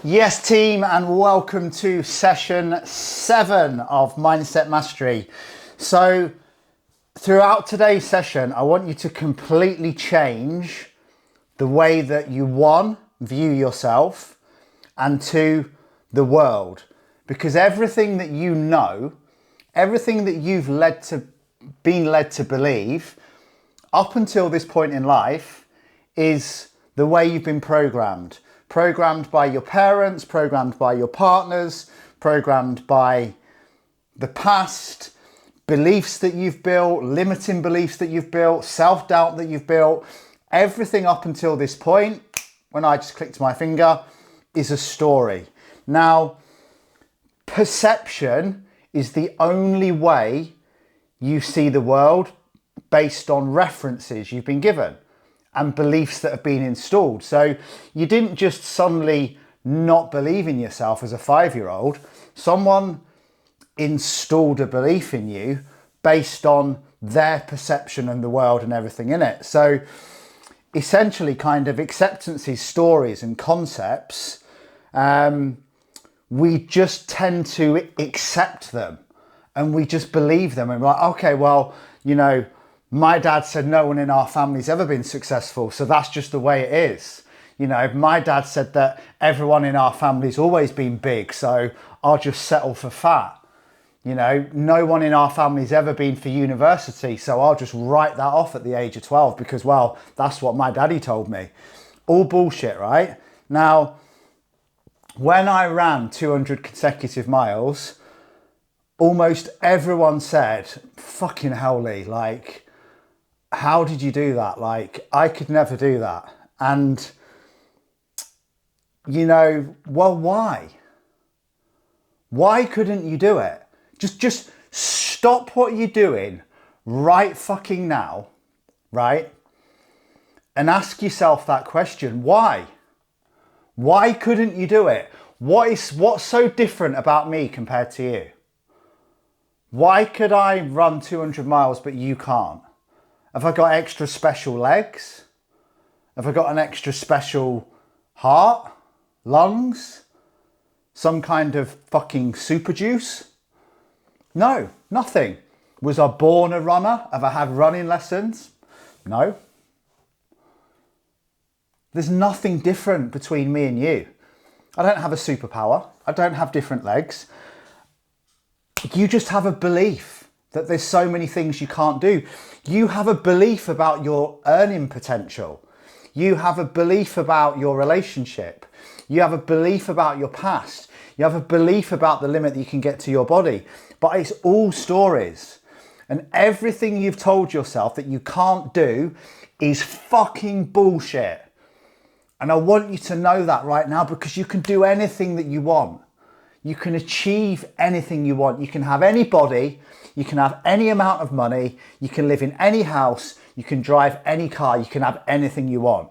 Yes, team, and welcome to session 7 of Mindset Mastery. So, throughout today's session, I want you to completely change the way that you, one, view yourself, and two, the world. Because everything that you know, everything that you've been led to believe, up until this point in life, is the way you've been programmed. Programmed by your parents, programmed by your partners, programmed by the past, beliefs that you've built, limiting beliefs that you've built, self-doubt that you've built. Everything up until this point, when I just clicked my finger, is a story. Now, perception is the only way you see the world based on references you've been given and beliefs that have been installed. So you didn't just suddenly not believe in yourself as a 5-year-old. Someone installed a belief in you based on their perception and the world and everything in it. So essentially kind of acceptances, stories and concepts, we just tend to accept them and we just believe them and we're like, okay, well, you know, my dad said no one in our family's ever been successful, so that's just the way it is. You know, my dad said that everyone in our family's always been big, so I'll just settle for fat. You know, no one in our family's ever been for university, so I'll just write that off at the age of 12 because, well, that's what my daddy told me. All bullshit, right? Now, when I ran 200 consecutive miles, almost everyone said, fucking hell, Lee, like, how did you do that? Like, I could never do that. And, you know, well, why? Why couldn't you do it? Just stop what you're doing right fucking now, right? And ask yourself that question. Why? Why couldn't you do it? What's so different about me compared to you? Why could I run 200 miles but you can't? Have I got extra special legs? Have I got an extra special heart? Lungs? Some kind of fucking super juice? No, nothing. Was I born a runner? Have I had running lessons? No. There's nothing different between me and you. I don't have a superpower. I don't have different legs. You just have a belief that there's so many things you can't do. You have a belief about your earning potential. You have a belief about your relationship. You have a belief about your past. You have a belief about the limit that you can get to your body. But it's all stories. And everything you've told yourself that you can't do is fucking bullshit. And I want you to know that right now because you can do anything that you want. You can achieve anything you want. You can have any body, you can have any amount of money, you can live in any house, you can drive any car, you can have anything you want.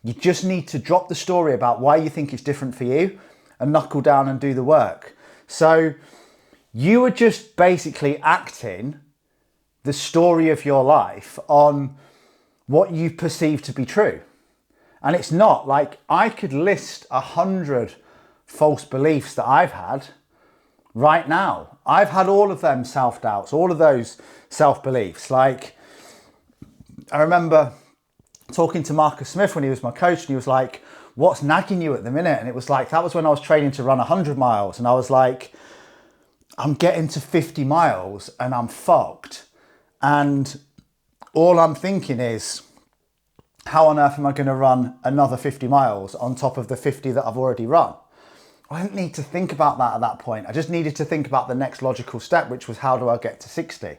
You just need to drop the story about why you think it's different for you and knuckle down and do the work. So you are just basically acting the story of your life on what you perceive to be true. And it's not. Like, I could list 100 false beliefs that I've had right now. I've had all of them self-doubts, all of those self-beliefs. Like, I remember talking to Marcus Smith when he was my coach and he was like, what's nagging you at the minute? And it was like, that was when I was training to run 100 miles. And I was like, I'm getting to 50 miles and I'm fucked. And all I'm thinking is, how on earth am I going to run another 50 miles on top of the 50 that I've already run? I didn't need to think about that at that point. I just needed to think about the next logical step, which was how do I get to 60?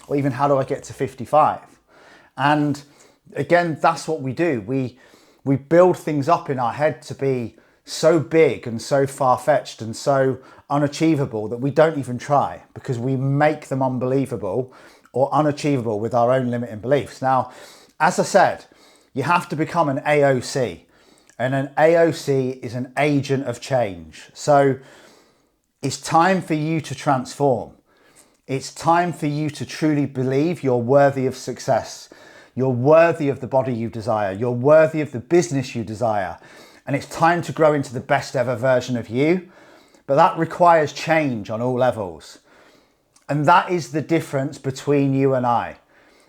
Or even how do I get to 55? And again, that's what we do. We build things up in our head to be so big and so far-fetched and so unachievable that we don't even try because we make them unbelievable or unachievable with our own limiting beliefs. Now, as I said, you have to become an AOC. And an AOC is an agent of change. So it's time for you to transform. It's time for you to truly believe you're worthy of success. You're worthy of the body you desire. You're worthy of the business you desire. and it's time to grow into the best ever version of you. But that requires change on all levels. And that is the difference between you and I.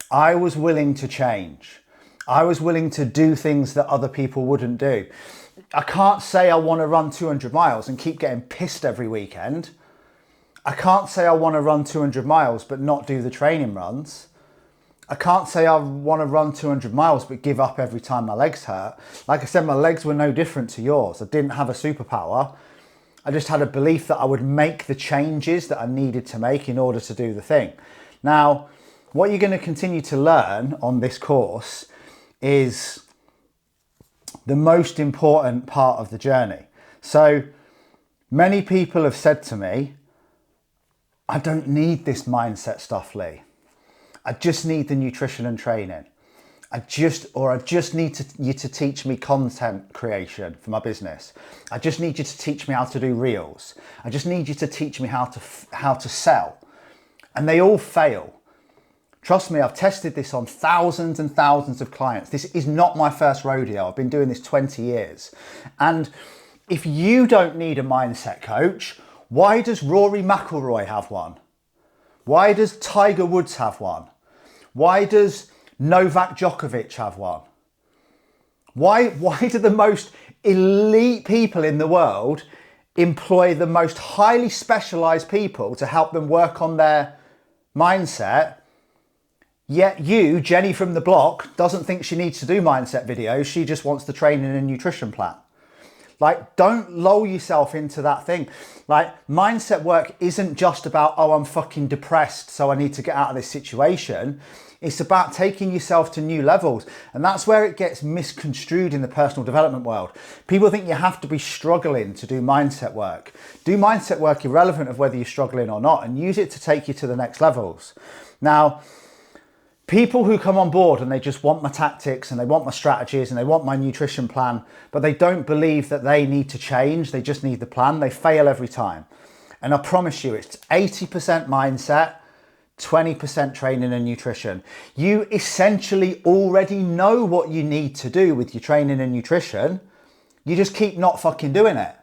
I was willing to change. I was willing to do things that other people wouldn't do. I can't say I want to run 200 miles and keep getting pissed every weekend. I can't say I want to run 200 miles but not do the training runs. I can't say I want to run 200 miles but give up every time my legs hurt. Like I said, my legs were no different to yours. I didn't have a superpower. I just had a belief that I would make the changes that I needed to make in order to do the thing. Now, what you're going to continue to learn on this course is the most important part of the journey. So many people have said to me, I don't need this mindset stuff, Lee. I just need the nutrition and training. I just need you to teach me content creation for my business. I just need you to teach me how to do reels. I just need you to teach me how to sell. And they all fail. Trust me, I've tested this on thousands and thousands of clients. This is not my first rodeo. I've been doing this 20 years. And if you don't need a mindset coach, why does Rory McIlroy have one? Why does Tiger Woods have one? Why does Novak Djokovic have one? Why do the most elite people in the world employ the most highly specialized people to help them work on their mindset? Yet you, Jenny from the block, doesn't think she needs to do mindset videos. She just wants the training and nutrition plan. Like, don't lull yourself into that thing. Like, mindset work isn't just about, oh, I'm fucking depressed, so I need to get out of this situation. It's about taking yourself to new levels. And that's where it gets misconstrued in the personal development world. People think you have to be struggling to do mindset work. Do mindset work irrelevant of whether you're struggling or not, and use it to take you to the next levels. Now, people who come on board and they just want my tactics and they want my strategies and they want my nutrition plan, but they don't believe that they need to change, they just need the plan, they fail every time. And I promise you, it's 80% mindset, 20% training and nutrition. You essentially already know what you need to do with your training and nutrition. You just keep not fucking doing it.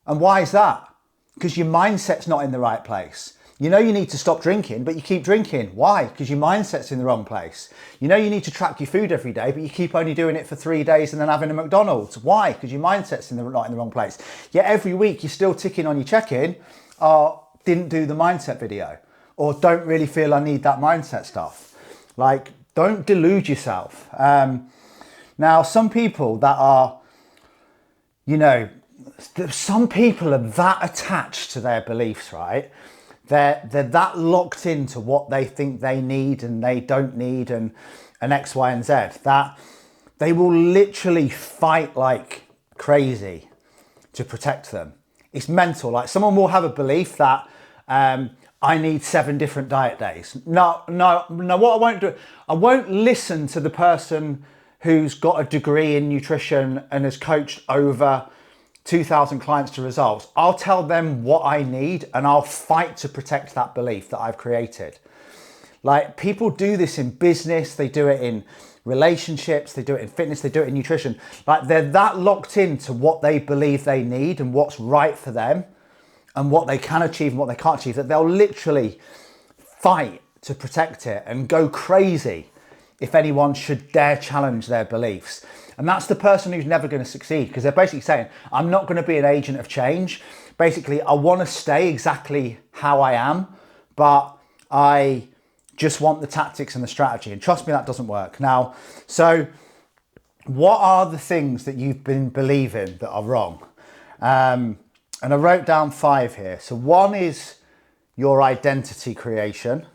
And why is that? Because your mindset's not in the right place. You know you need to stop drinking, but you keep drinking. Why? Because your mindset's in the wrong place. You know you need to track your food every day, but you keep only doing it for 3 days and then having a McDonald's. Why? Because your mindset's not in the wrong place. Yet every week you're still ticking on your check-in, didn't do the mindset video, or don't really feel I need that mindset stuff. Like, don't delude yourself. Now, some people that are, some people are that attached to their beliefs, right? They're that locked into what they think they need and they don't need and X, Y, and Z, that they will literally fight like crazy to protect them. It's mental. Like, someone will have a belief that I need 7 different diet days. No, what I won't do, I won't listen to the person who's got a degree in nutrition and has coached over 2,000 clients to results. I'll tell them what I need and I'll fight to protect that belief that I've created. Like, people do this in business, they do it in relationships, they do it in fitness, they do it in nutrition. Like, they're that locked into what they believe they need and what's right for them and what they can achieve and what they can't achieve, that they'll literally fight to protect it and go crazy if anyone should dare challenge their beliefs. And that's the person who's never going to succeed, because they're basically saying, I'm not going to be an agent of change. Basically, I want to stay exactly how I am, but I just want the tactics and the strategy. And trust me, that doesn't work. Now, so what are the things that you've been believing that are wrong? And I wrote down 5 here. So 1 is your identity creation.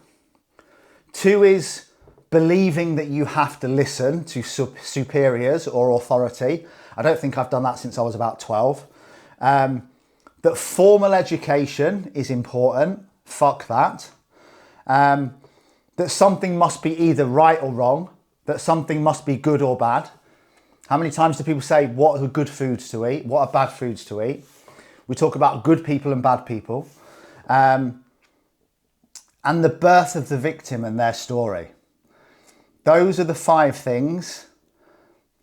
2 is believing that you have to listen to superiors or authority. I don't think I've done that since I was about 12. That formal education is important. Fuck that. That something must be either right or wrong. That something must be good or bad. How many times do people say, what are good foods to eat? What are bad foods to eat? We talk about good people and bad people. And the birth of the victim and their story. Those are the 5 things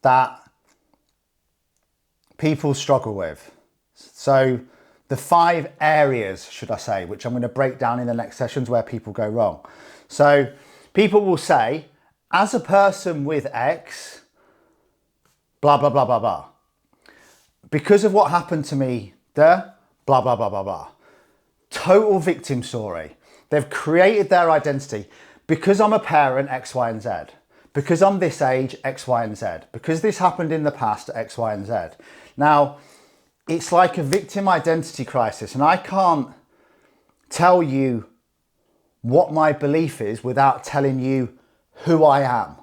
that people struggle with. So the 5 areas, should I say, which I'm going to break down in the next sessions where people go wrong. So people will say, as a person with X, blah, blah, blah, blah, blah. Because of what happened to me there, blah, blah, blah, blah, blah. Total victim story. They've created their identity. Because I'm a parent, X, Y, and Z. Because I'm this age, X, Y, and Z. Because this happened in the past, X, Y, and Z. Now, it's like a victim identity crisis, and I can't tell you what my belief is without telling you who I am.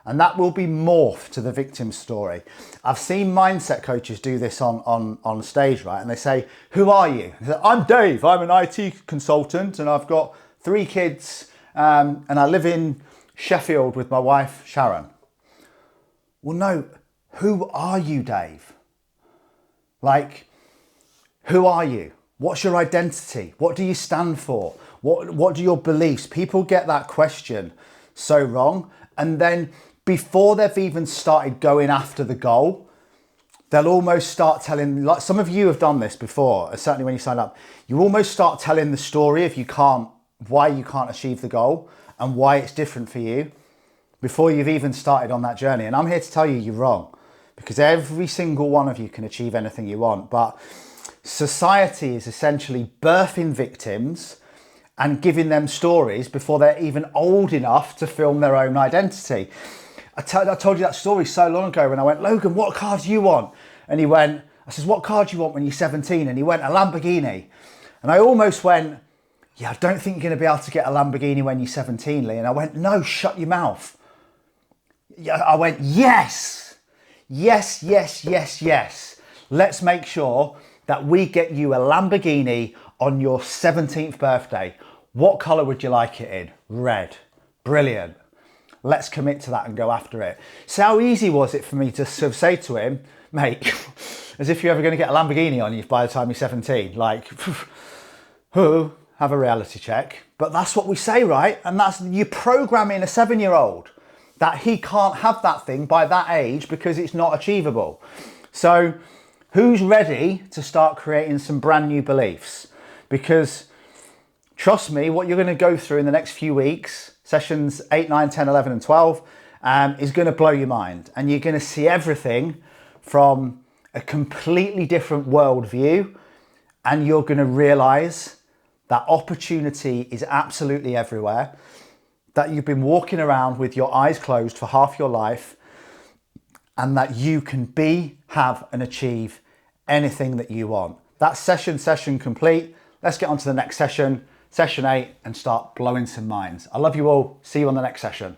And that will be morphed to the victim story. I've seen mindset coaches do this on stage, right? And they say, who are you? They say, I'm Dave, I'm an IT consultant, and I've got 3 kids, and I live in Sheffield with my wife, Sharon. Well, no, who are you, Dave? Like, who are you? What's your identity? What do you stand for? What are your beliefs? People get that question so wrong. And then before they've even started going after the goal, they'll almost start telling, like some of you have done this before, certainly when you sign up, you almost start telling the story of why you can't achieve the goal and why it's different for you before you've even started on that journey. And I'm here to tell you you're wrong, because every single one of you can achieve anything you want. But society is essentially birthing victims and giving them stories before they're even old enough to film their own identity. I told you that story so long ago when I went, Logan, what car do you want? And he went, I says, what car do you want when you're 17? And he went, a Lamborghini. And I almost went, yeah, I don't think you're going to be able to get a Lamborghini when you're 17, Lee. And I went, no, shut your mouth. Yeah, I went, yes, yes, yes, yes, yes. Let's make sure that we get you a Lamborghini on your 17th birthday. What colour would you like it in? Red. Brilliant. Let's commit to that and go after it. So how easy was it for me to sort of say to him, mate, as if you're ever going to get a Lamborghini on you by the time you're 17, like, have a reality check. But that's what we say, right? And that's, you're programming a 7-year-old that he can't have that thing by that age because it's not achievable. So who's ready to start creating some brand new beliefs? Because trust me, what you're going to go through in the next few weeks, sessions 8, 9, 10, 11, and 12, is going to blow your mind. And you're going to see everything from a completely different worldview. And you're going to realize that opportunity is absolutely everywhere. That you've been walking around with your eyes closed for half your life. And that you can be, have, and achieve anything that you want. That's session complete. Let's get on to the next session, session 8, and start blowing some minds. I love you all. See you on the next session.